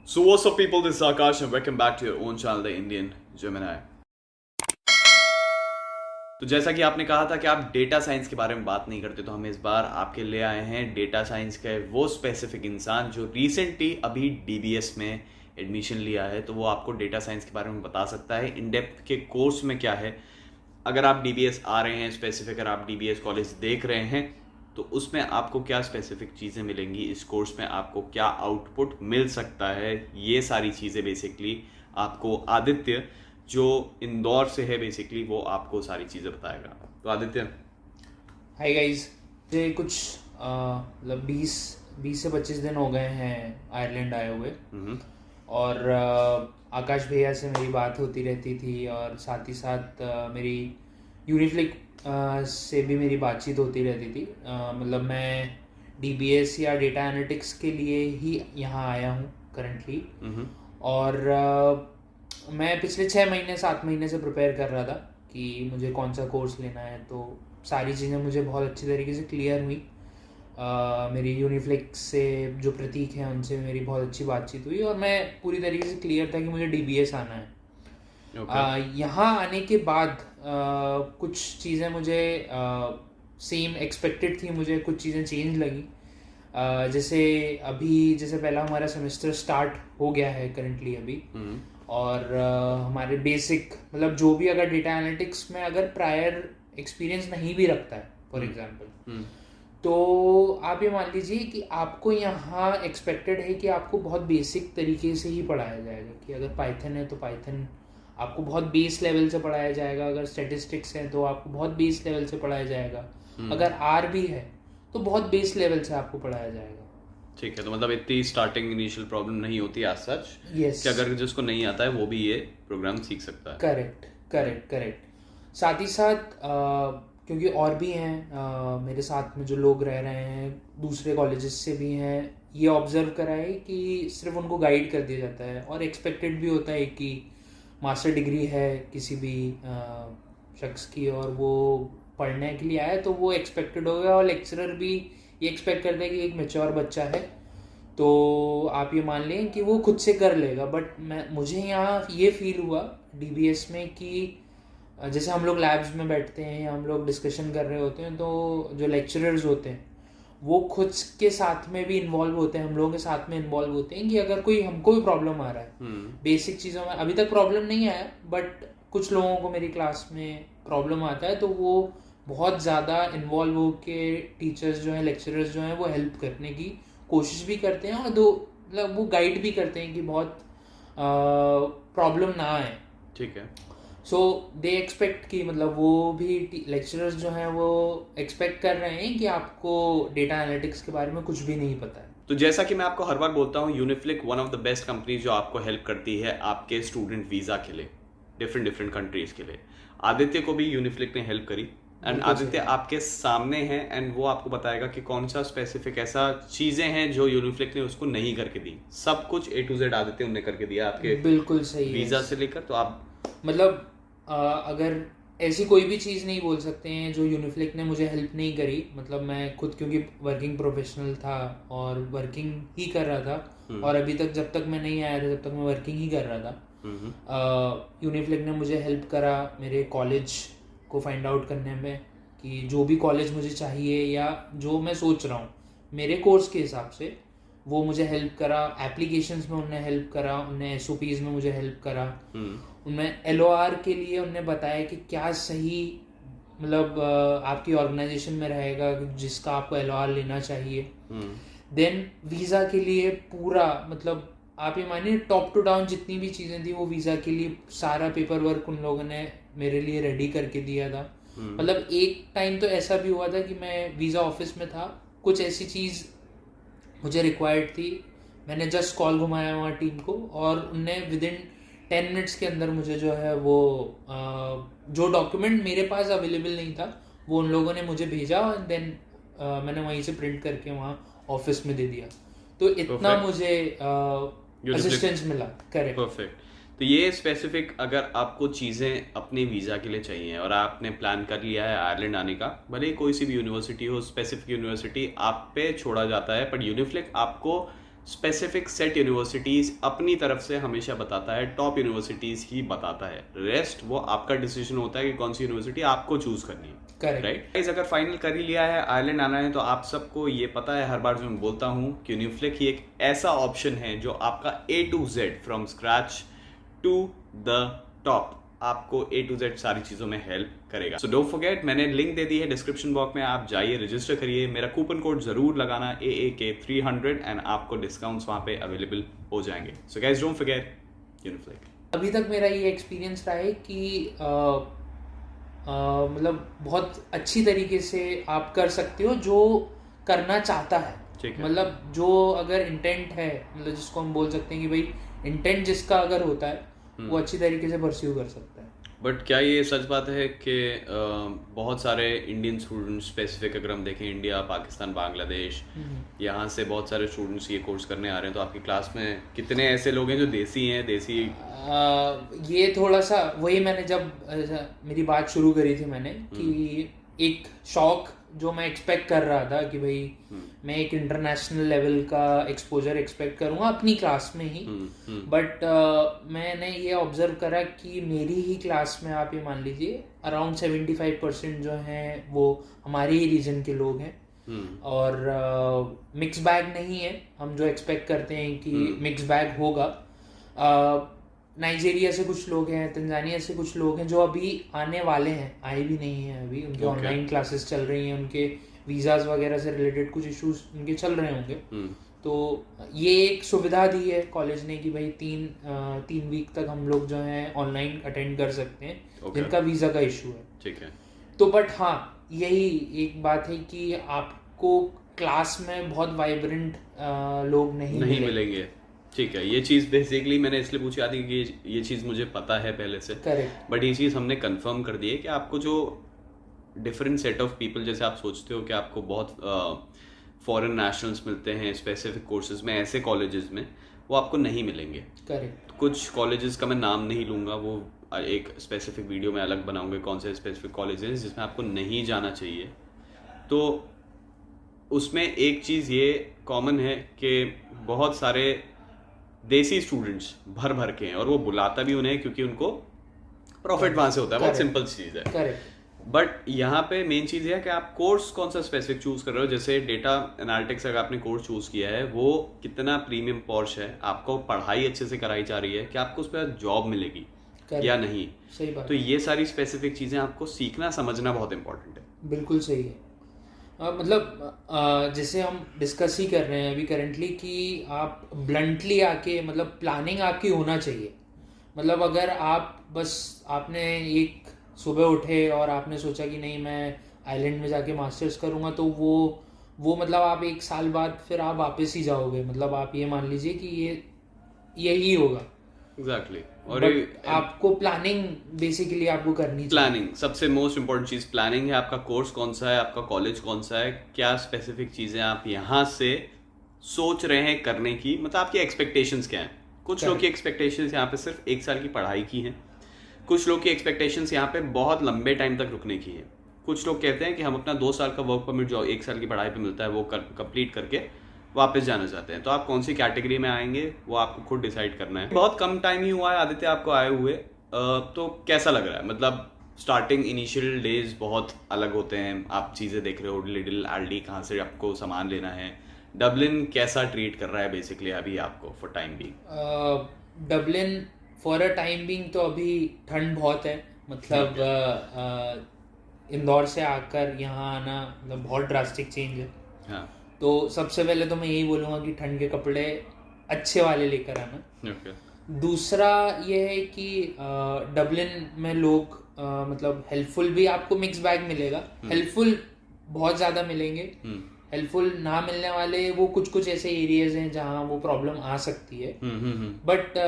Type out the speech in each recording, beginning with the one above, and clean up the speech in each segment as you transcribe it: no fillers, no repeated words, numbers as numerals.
So what's up people, this is Akash and welcome back to your own channel, The Indian Gemini। तो जैसा कि आपने कहा था कि आप डेटा साइंस के बारे में बात नहीं करते, तो हम इस बार आपके ले आए हैं डेटा साइंस का वो स्पेसिफिक इंसान जो रिसेंटली अभी डीबीएस में एडमिशन लिया है। तो वो आपको डेटा साइंस के बारे में बता सकता है इन डेप्थ के कोर्स में क्या है। अगर आप डीबीएस आ रहे हैं, स्पेसिफिक अगर आप डीबीएस कॉलेज देख रहे हैं, तो उसमें आपको क्या स्पेसिफिक चीज़ें मिलेंगी, इस कोर्स में आपको क्या आउटपुट मिल सकता है, ये सारी चीज़ें बेसिकली आपको आदित्य जो इंदौर से है बेसिकली वो आपको सारी चीज़ें बताएगा। तो आदित्य, हाय गाइस, मुझे कुछ मतलब 20 से 25 दिन हो गए हैं आयरलैंड आए हुए। और आकाश भैया से मेरी बात होती रहती थी और साथ ही साथ मेरी यूनिफ्लिक से भी मेरी बातचीत होती रहती थी। मतलब मैं डीबीएस या डेटा एनालिटिक्स के लिए ही यहाँ आया हूँ करंटली। और मैं पिछले 7 महीने से प्रिपेयर कर रहा था कि मुझे कौन सा कोर्स लेना है। तो सारी चीज़ें मुझे बहुत अच्छी तरीके से क्लियर हुई। मेरी यूनिफ्लिक्स से जो प्रतीक हैं उनसे मेरी बहुत अच्छी बातचीत हुई और मैं पूरी तरीके से क्लियर था कि मुझे डीबीएस आना है। यहाँ आने के बाद कुछ चीज़ें मुझे सेम एक्सपेक्टेड थी, मुझे कुछ चीज़ें चेंज लगी। जैसे पहला हमारा सेमेस्टर स्टार्ट हो गया है करंटली अभी। और हमारे बेसिक मतलब जो भी अगर डेटा एनालिटिक्स में अगर प्रायर एक्सपीरियंस नहीं भी रखता है फॉर एग्जांपल, तो आप ये मान लीजिए कि आपको यहाँ एक्सपेक्टेड है कि आपको बहुत बेसिक तरीके से ही पढ़ाया जाएगा। कि अगर पाइथन है तो पाइथन आपको बहुत बेस लेवल से पढ़ाया जाएगा, अगर स्टैटिस्टिक्स है तो आपको बहुत बेस लेवल से पढ़ाया जाएगा, अगर आर भी है तो बहुत बेस लेवल से आपको पढ़ाया जाएगा। ठीक है, तो मतलब इतनी स्टार्टिंग इनिशियल प्रॉब्लम नहीं होती एज सच। यस, कि अगर जिसको नहीं आता है वो भी ये प्रोग्राम सीख सकता है। करेक्ट। साथ ही साथ क्योंकि और भी हैं मेरे साथ में जो लोग रह रहे हैं दूसरे कॉलेजेस से भी हैं, ये ऑब्जर्व करा है कि सिर्फ उनको गाइड कर दिया जाता है और एक्सपेक्टेड भी होता है कि मास्टर डिग्री है किसी भी शख्स की और वो पढ़ने के लिए आया तो वो एक्सपेक्टेड होगा। और लेक्चरर भी ये एक्सपेक्ट करते हैं कि एक मैच्योर बच्चा है तो आप ये मान लें कि वो खुद से कर लेगा। बट मुझे यहाँ ये फील हुआ डीबीएस में कि जैसे हम लोग लैब्स में बैठते हैं या हम लोग डिस्कशन कर रहे होते हैं तो जो लेक्चरर्स होते हैं वो खुद के साथ में भी इन्वॉल्व होते हैं, हम लोगों के साथ में इन्वॉल्व होते हैं कि अगर हमको भी प्रॉब्लम आ रहा है बेसिक चीज़ों में, अभी तक प्रॉब्लम नहीं आया बट कुछ लोगों को मेरी क्लास में प्रॉब्लम आता है तो वो बहुत ज़्यादा इन्वॉल्व हो के टीचर्स जो हैं, लेक्चरर्स जो हैं वो हेल्प करने की कोशिश भी करते हैं और मतलब वो गाइड भी करते हैं कि बहुत प्रॉब्लम ना आए। ठीक है, सो दे एक्सपेक्ट कि मतलब वो भी लेक्चरर्स जो हैं वो एक्सपेक्ट कर रहे हैं कि आपको डेटा एनालिटिक्स के बारे में कुछ भी नहीं पता है। तो जैसा कि मैं आपको हर बार बोलता हूँ, Uniflik one of the best company जो आपको हेल्प करती है आपके स्टूडेंट वीज़ा के लिए, डिफरेंट कंट्रीज के लिए। आदित्य को भी यूनिफ्लिक ने हेल्प करी एंड आदित्य आपके सामने है एंड वो आपको बताएगा कि कौन सा स्पेसिफिक ऐसा चीजें हैं जो यूनिफ्लिक ने उसको नहीं करके दी। सब कुछ A to Z आदित्य उन्होंने करके दिया आपके बिल्कुल सही वीजा से लेकर। तो आप मतलब अगर ऐसी कोई भी चीज़ नहीं बोल सकते हैं जो यूनिफ्लिक ने मुझे हेल्प नहीं करी। मतलब मैं खुद क्योंकि वर्किंग प्रोफेशनल था और वर्किंग ही कर रहा था और अभी तक जब तक मैं नहीं आया था तब तक मैं वर्किंग ही कर रहा था। यूनिफ्लिक ने मुझे हेल्प करा मेरे कॉलेज को फाइंड आउट करने में कि जो भी कॉलेज मुझे चाहिए या जो मैं सोच रहा हूँ मेरे कोर्स के हिसाब से वो मुझे हेल्प करा। एप्लीकेशंस में उन्होंने हेल्प करा, उन्होंने एसओपीज में मुझे हेल्प करा, उन्होंने एलओआर के लिए उन्होंने बताया कि क्या सही मतलब आपकी ऑर्गेनाइजेशन में रहेगा जिसका आपको एलओआर लेना चाहिए। देन वीज़ा के लिए पूरा मतलब आप ये मानिए टॉप टू डाउन जितनी भी चीज़ें थी वो वीज़ा के लिए सारा पेपर वर्क उन लोगों ने मेरे लिए रेडी करके दिया था। मतलब एक टाइम तो ऐसा भी हुआ था कि मैं वीज़ा ऑफिस में था, कुछ ऐसी चीज़ मुझे रिक्वायर्ड थी, मैंने जस्ट कॉल घुमाया वहाँ टीम को और उनने विदिन 10 मिनट्स के अंदर मुझे जो है वो जो डॉक्यूमेंट मेरे पास अवेलेबल नहीं था वो उन लोगों ने मुझे भेजा और देन मैंने वहीं से प्रिंट करके वहाँ ऑफिस में दे दिया। तो इतना मुझे असिस्टेंस मिला। Correct, perfect. तो ये स्पेसिफिक अगर आपको चीज़ें अपने वीज़ा के लिए चाहिए और आपने प्लान कर लिया है आयरलैंड आने का, भले ही कोई सी भी यूनिवर्सिटी हो, स्पेसिफिक यूनिवर्सिटी आप पे छोड़ा जाता है, बट यूनिफ्लिक आपको स्पेसिफिक सेट यूनिवर्सिटीज़ अपनी तरफ से हमेशा बताता है, टॉप यूनिवर्सिटीज़ ही बताता है, रेस्ट वो आपका डिसीजन होता है कि कौन सी यूनिवर्सिटी आपको चूज़ करनी है। करेक्ट। राइट गाइस, अगर फाइनल कर ही लिया है, आयरलैंड आना है, तो आप सबको ये पता है, हर बार जो मैं बोलता हूँ कि यूनिफ्लिक ही एक ऐसा ऑप्शन है जो आपका A to Z from scratch to the top, आपको A to Z सारी चीज़ों में हेल्प करेगा। सो डोंट फॉरगेट, मैंने लिंक दे दी है डिस्क्रिप्शन बॉक्स में, आप जाइए रजिस्टर करिए, मेरा कूपन कोड जरूर लगाना AAK300 एंड आपको डिस्काउंट्स वहाँ पे अवेलेबल हो जाएंगे। So guys don't forget Uniflik. अभी तक मेरा ये एक्सपीरियंस रहा है कि मतलब बहुत अच्छी तरीके से आप कर सकते हो जो करना चाहता है। मतलब जो अगर इंटेंट है, मतलब जिसको हम बोल सकते हैं कि भाई इंटेंट जिसका अगर होता है वो अच्छी तरीके से परस्यू कर सकता है। बट क्या ये सच बात है कि बहुत सारे इंडियन स्टूडेंट्स, स्पेसिफिक अगर हम देखें इंडिया, पाकिस्तान, बांग्लादेश, यहाँ से बहुत सारे स्टूडेंट्स ये कोर्स करने आ रहे हैं, तो आपकी क्लास में कितने ऐसे लोग हैं जो देसी हैं? देसी ये थोड़ा सा वही, मैंने जब मेरी बात शुरू करी थी मैंने कि एक शौक जो मैं एक्सपेक्ट कर रहा था कि भाई मैं एक इंटरनेशनल लेवल का एक्सपोजर एक्सपेक्ट करूँगा अपनी क्लास में ही, बट मैंने ये ऑब्जर्व करा कि मेरी ही क्लास में आप ये मान लीजिए अराउंड 75% जो हैं वो हमारे ही रीजन के लोग हैं, और मिक्स बैग नहीं है हम जो एक्सपेक्ट करते हैं कि मिक्स बैग होगा। नाइजीरिया से कुछ लोग हैं, तंजानिया से कुछ लोग हैं जो अभी आने वाले हैं, आए भी नहीं हैं अभी, उनके ऑनलाइन क्लासेस चल रही हैं, उनके वीज़ाज वगैरह से रिलेटेड कुछ इश्यूज उनके चल रहे होंगे। तो ये एक सुविधा दी है कॉलेज ने कि भाई 3 वीक तक हम लोग जो हैं ऑनलाइन अटेंड कर सकते हैं जिनका वीज़ा का इशू है। ठीक है। तो बट हाँ, यही एक बात है कि आपको क्लास में बहुत वाइब्रेंट लोग नहीं मिलेंगे। ठीक है, ये चीज़ बेसिकली मैंने इसलिए पूछी आती कि ये चीज़ मुझे पता है पहले से। करेक्ट। बट ये चीज़ हमने कंफर्म कर दी है कि आपको जो डिफरेंट सेट ऑफ पीपल, जैसे आप सोचते हो कि आपको बहुत फॉरेन नेशनल्स मिलते हैं स्पेसिफिक कोर्सेज में, ऐसे कॉलेजेस में वो आपको नहीं मिलेंगे। करेक्ट। कुछ कॉलेजेस का मैं नाम नहीं लूँगा, वो एक स्पेसिफिक वीडियो में अलग बनाऊंगे कौन से स्पेसिफिक कॉलेजेस जिसमें आपको नहीं जाना चाहिए। तो उसमें एक चीज़ ये कॉमन है कि बहुत सारे देसी स्टूडेंट्स भर भर के हैं, और वो बुलाता भी उन्हें क्योंकि उनको प्रॉफिट वहाँ से होता है। बहुत सिंपल चीज़ है। करेक्ट। बट यहाँ पे मेन चीज़ ये है कि आप कोर्स कौन सा स्पेसिफिक चूज़ कर रहे हो। जैसे डेटा एनालिटिक्स अगर आपने कोर्स चूज़ किया है, वो कितना प्रीमियम पॉश है, आपको पढ़ाई अच्छे से कराई जा रही है, कि आपको उस पर जॉब मिलेगी या नहीं। सही बात। तो ये सारी स्पेसिफिक चीज़ें आपको सीखना समझना बहुत इंपॉर्टेंट है। बिल्कुल सही है। मतलब जैसे हम डिस्कस ही कर रहे हैं अभी करेंटली कि आप ब्लंटली आके, मतलब प्लानिंग आपकी होना चाहिए। मतलब अगर आप बस आपने एक सुबह उठे और आपने सोचा कि नहीं मैं आइलैंड में जाके मास्टर्स करूँगा, तो वो मतलब आप 1 साल बाद फिर आप वापस ही जाओगे। मतलब आप ये मान लीजिए कि यही होगा। एग्जैक्टली। और आपको प्लानिंग बेसिकली आपको करनी चाहिए। प्लानिंग सबसे मोस्ट इंपॉर्टेंट चीज़ प्लानिंग है। आपका कोर्स कौन सा है, आपका कॉलेज कौन सा है, क्या स्पेसिफिक चीज़ें आप यहाँ से सोच रहे हैं करने की, मतलब आपकी एक्सपेक्टेशंस क्या हैं। कुछ लोग की एक्सपेक्टेशंस यहाँ पे सिर्फ 1 साल की पढ़ाई की हैं, कुछ लोग की एक्सपेक्टेशंस यहाँ पे बहुत लंबे टाइम तक रुकने की है। कुछ लोग कहते हैं कि हम अपना 2 साल का वर्क परमिट जो 1 साल की पढ़ाई पे मिलता है वो कंप्लीट करके वापस जाना चाहते हैं। तो आप कौन सी कैटेगरी में आएंगे वो आपको खुद डिसाइड करना है। बहुत कम टाइम ही हुआ है आदित्य आपको आए हुए, तो कैसा लग रहा है? मतलब स्टार्टिंग इनिशियल डेज बहुत अलग होते हैं, आप चीज़ें देख रहे हो, लिटिल एल्डी कहाँ से आपको सामान लेना है, डबलिन कैसा ट्रीट कर रहा है बेसिकली अभी आपको for time being? Dublin for a time being तो अभी ठंड बहुत है। मतलब इंदौर से आकर यहाँ आना मतलब बहुत ड्रास्टिक चेंज है। हाँ। तो सबसे पहले तो मैं यही बोलूँगा कि ठंड के कपड़े अच्छे वाले लेकर आना। दूसरा ये है कि डबलिन में लोग मतलब हेल्पफुल भी, आपको मिक्स बैग मिलेगा। हेल्पफुल बहुत ज़्यादा मिलेंगे, हेल्पफुल ना मिलने वाले वो कुछ ऐसे एरियाज हैं जहाँ वो प्रॉब्लम आ सकती है। बट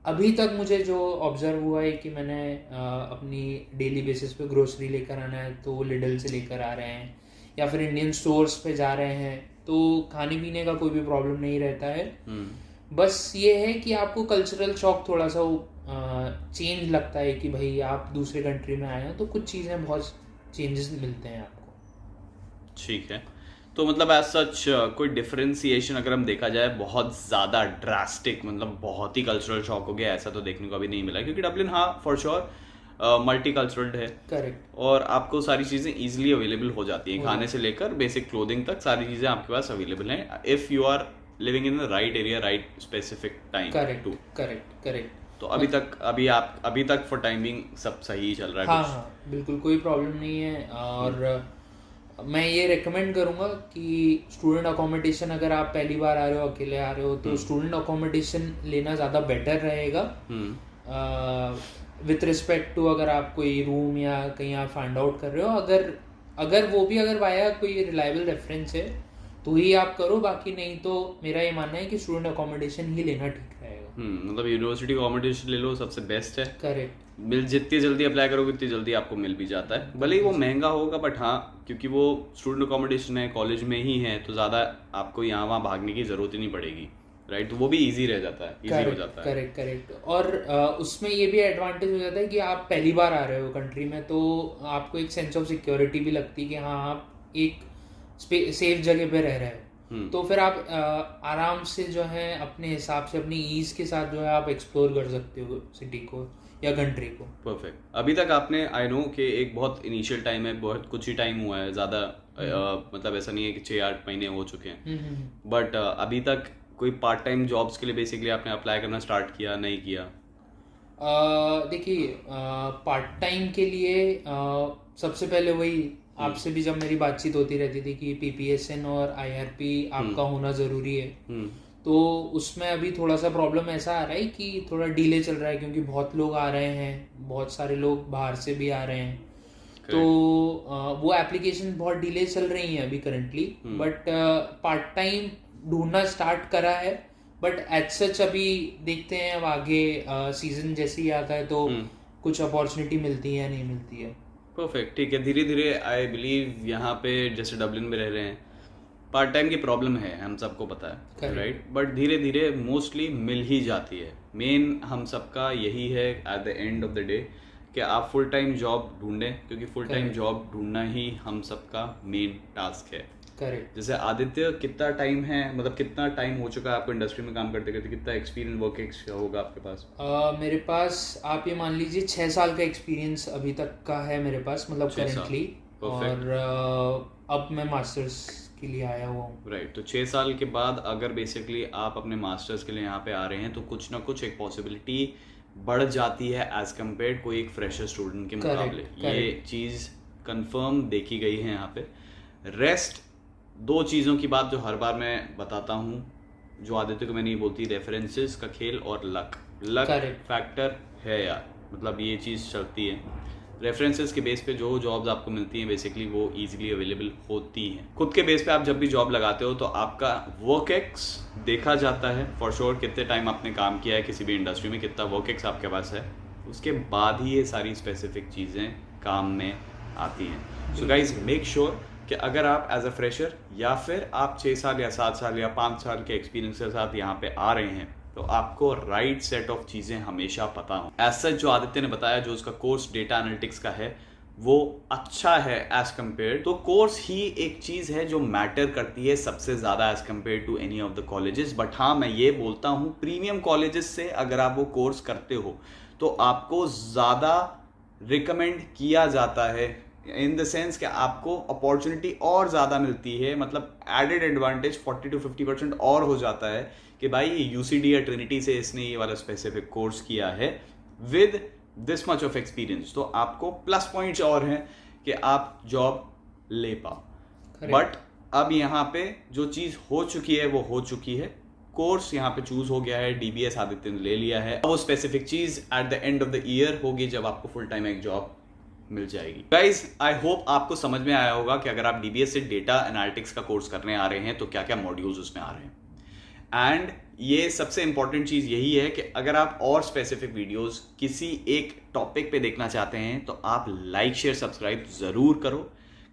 अभी तक मुझे जो ऑब्जर्व हुआ है कि मैंने अपनी डेली बेसिस पे ग्रोसरी लेकर आना है तो वो लिडल से लेकर आ रहे हैं, या फिर इंडियन स्टोर्स पे जा रहे हैं, तो खाने पीने का कोई भी प्रॉब्लम नहीं रहता है। बस ये है कि आपको कल्चरल शॉक थोड़ा सा चेंज लगता है कि भाई आप दूसरे कंट्री में आए हैं, तो कुछ चीज़ें बहुत चेंजेस मिलते हैं आपको। ठीक है। तो मतलब एज सच कोई डिफरेंशिएशन अगर हम देखा जाए बहुत ज़्यादा ड्रास्टिक, मतलब बहुत ही कल्चरल शॉक हो गया, ऐसा तो देखने को अभी नहीं मिला, क्योंकि डबलिन हाँ फॉर श्योर मल्टी कल्चरल है। करेक्ट। और आपको सारी चीज़ें इजीली अवेलेबल हो जाती हैं, खाने से लेकर बेसिक क्लोथिंग तक सारी चीज़ें आपके पास अवेलेबल हैं if you are living in the right area, right specific time to. Correct. तो अभी तक फॉर टाइमिंग सब सही चल रहा है? हाँ हाँ, बिल्कुल कोई प्रॉब्लम नहीं है। और मैं ये रेकमेंड करूँगा कि स्टूडेंट अकोमोडेशन, अगर आप पहली बार आ रहे हो, अकेले आ रहे हो, तो स्टूडेंट अकोमोडेशन लेना ज़्यादा बेटर रहेगा विथ रिस्पेक्ट टू अगर आप कोई रूम या कहीं आप फाइंड आउट कर रहे हो। अगर वो भी अगर वाया कोई रिलायबल रेफरेंस है तो ही आप करो, बाकी नहीं तो मेरा ये मानना है कि स्टूडेंट अकोमोडेशन ही लेना ठीक रहेगा। मतलब यूनिवर्सिटी अकोमोडेशन ले लो, सबसे बेस्ट है। करेक्ट। मिल जितनी जल्दी अप्लाई करोगे उतनी जल्दी आपको मिल भी जाता है, भले ही वो महंगा होगा, बट हाँ क्योंकि वो स्टूडेंट अकोमोडेशन है, कॉलेज में ही है, तो ज़्यादा आपको यहाँ वहाँ भागने की ज़रूरत ही नहीं पड़ेगी, राइट? तो वो भी इजी रह जाता है, इजी हो जाता है। करेक्ट। और उसमें ये भी एडवांटेज हो जाता है कि आप पहली बार आ रहे हो कंट्री में, तो आपको एक सेंस ऑफ सिक्योरिटी भी लगती है कि हाँ आप एक सेफ जगह पे रह रहे हो। तो फिर आप आराम से जो है अपने हिसाब से अपनी ईज के साथ जो है आप एक्सप्लोर कर सकते हो सिटी को या कंट्री को। परफेक्ट। अभी तक आपने, आई नो कि एक बहुत इनिशियल टाइम है, बहुत कुछ ही टाइम हुआ है, ज़्यादा मतलब ऐसा नहीं है कि 6-8 महीने हो चुके हैं, बट अभी तक कोई पार्ट टाइम जॉब्स के लिए बेसिकली आपने अप्लाई करना स्टार्ट किया, नहीं किया? देखिए, पार्ट टाइम के लिए सबसे पहले वही आपसे भी जब मेरी बातचीत होती रहती थी कि PPSN और IRP आपका होना ज़रूरी है, तो उसमें अभी थोड़ा सा प्रॉब्लम ऐसा आ रहा है कि थोड़ा डिले चल रहा है, क्योंकि बहुत लोग आ रहे हैं, बहुत सारे लोग बाहर से भी आ रहे हैं। तो वो एप्लीकेशन बहुत डिले चल रही हैं अभी करंटली, बट पार्ट टाइम ढूंढना स्टार्ट करा है, बट एज सच अभी देखते हैं अब आगे सीजन जैसे ही आता है तो कुछ अपॉर्चुनिटी मिलती है या नहीं मिलती है। परफेक्ट, ठीक है। धीरे धीरे आई बिलीव यहाँ पे जैसे डबलिन में रह रहे हैं, पार्ट टाइम की प्रॉब्लम है, हम सबको पता है, राइट? बट धीरे धीरे मोस्टली मिल ही जाती है। मेन हम सबका यही है at the end of the day कि आप फुल टाइम जॉब ढूंढें, क्योंकि फुल टाइम जॉब ढूंढना ही हम सबका मेन टास्क है। करेक्ट। जैसे आदित्य, कितना टाइम है, मतलब कितना टाइम हो चुका है आपको इंडस्ट्री में काम करते करते, कितना एक्सपीरियंस, वर्क एक्सपीरियंस होगा आपके पास? मेरे पास आप ये मान लीजिए 6 साल का एक्सपीरियंस अभी तक का है मेरे पास, मतलब करेंटली। और अब मैं मास्टर्स के लिए आया हुआ हूँ। राइट। तो 6 साल के बाद अगर बेसिकली आप अपने मास्टर्स के लिए यहाँ पे आ रहे हैं, तो कुछ ना कुछ एक पॉसिबिलिटी बढ़ जाती है एज कम्पेयर कोई एक फ्रेशर स्टूडेंट के मुकाबले। ये चीज़ कंफर्म देखी गई है यहाँ पे। रेस्ट 2 चीज़ों की बात जो हर बार मैं बताता हूँ, जो आदित्य को मैं नहीं बोलती, रेफरेंसेस का खेल और लक फैक्टर है यार, मतलब ये चीज़ चलती है। रेफरेंसेस के बेस पे जो जॉब्स आपको मिलती हैं बेसिकली वो इजीली अवेलेबल होती हैं। खुद के बेस पे आप जब भी जॉब लगाते हो तो आपका वर्क एक्स देखा जाता है फॉर श्योर, कितने टाइम आपने काम किया है किसी भी इंडस्ट्री में, कितना वर्क एक्स आपके पास है, उसके बाद ही ये सारी स्पेसिफिक चीज़ें काम में आती हैं। सो गाइज मेक श्योर कि अगर आप एज अ फ्रेशर या फिर आप 6 साल या 7 साल या 5 साल के एक्सपीरियंस के साथ यहाँ पे आ रहे हैं, तो आपको राइट सेट ऑफ चीज़ें हमेशा पता हो। एज सच जो आदित्य ने बताया, जो उसका कोर्स डेटा एनालिटिक्स का है वो अच्छा है एज कम्पेयर, तो कोर्स ही एक चीज़ है जो मैटर करती है सबसे ज़्यादा as compare to any of the colleges. But हाँ, मैं ये बोलता हूँ प्रीमियम कॉलेजेस से अगर आप वो कोर्स करते हो तो आपको ज़्यादा रिकमेंड किया जाता है, इन द सेंस कि आपको अपॉर्चुनिटी और ज़्यादा मिलती है, मतलब एडेड एडवांटेज 40 to 50% और हो जाता है कि भाई UCD या ट्रिनिटी से इसने ये वाला स्पेसिफिक कोर्स किया है with this much of experience, तो आपको प्लस पॉइंट्स और हैं कि आप जॉब ले पाओ। बट अब यहाँ पे जो चीज़ हो चुकी है वो हो चुकी है, कोर्स यहाँ पे चूज हो गया है, DBS आदित्य ने ले लिया है, वो specific cheese at the end of the year होगी जब आपको फुल टाइम एक जॉब मिल जाएगी। गाइज आई होप आपको समझ में आया होगा कि अगर आप DBS से डेटा एनालिटिक्स का कोर्स करने आ रहे हैं तो क्या क्या मॉड्यूल्स उसमें आ रहे हैं। एंड ये सबसे इंपॉर्टेंट चीज़ यही है कि अगर आप और स्पेसिफिक वीडियोस किसी एक टॉपिक पे देखना चाहते हैं तो आप लाइक शेयर सब्सक्राइब ज़रूर करो।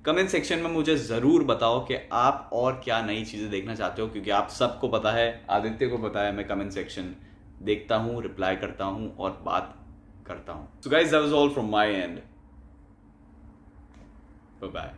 कमेंट सेक्शन में मुझे ज़रूर बताओ कि आप और क्या नई चीज़ें देखना चाहते हो, क्योंकि आप सबको पता है, आदित्य को पता है, मैं कमेंट सेक्शन देखता हूँ, रिप्लाई करता हूँ और बात करता हूँ। So guys that was all from my end, bye bye.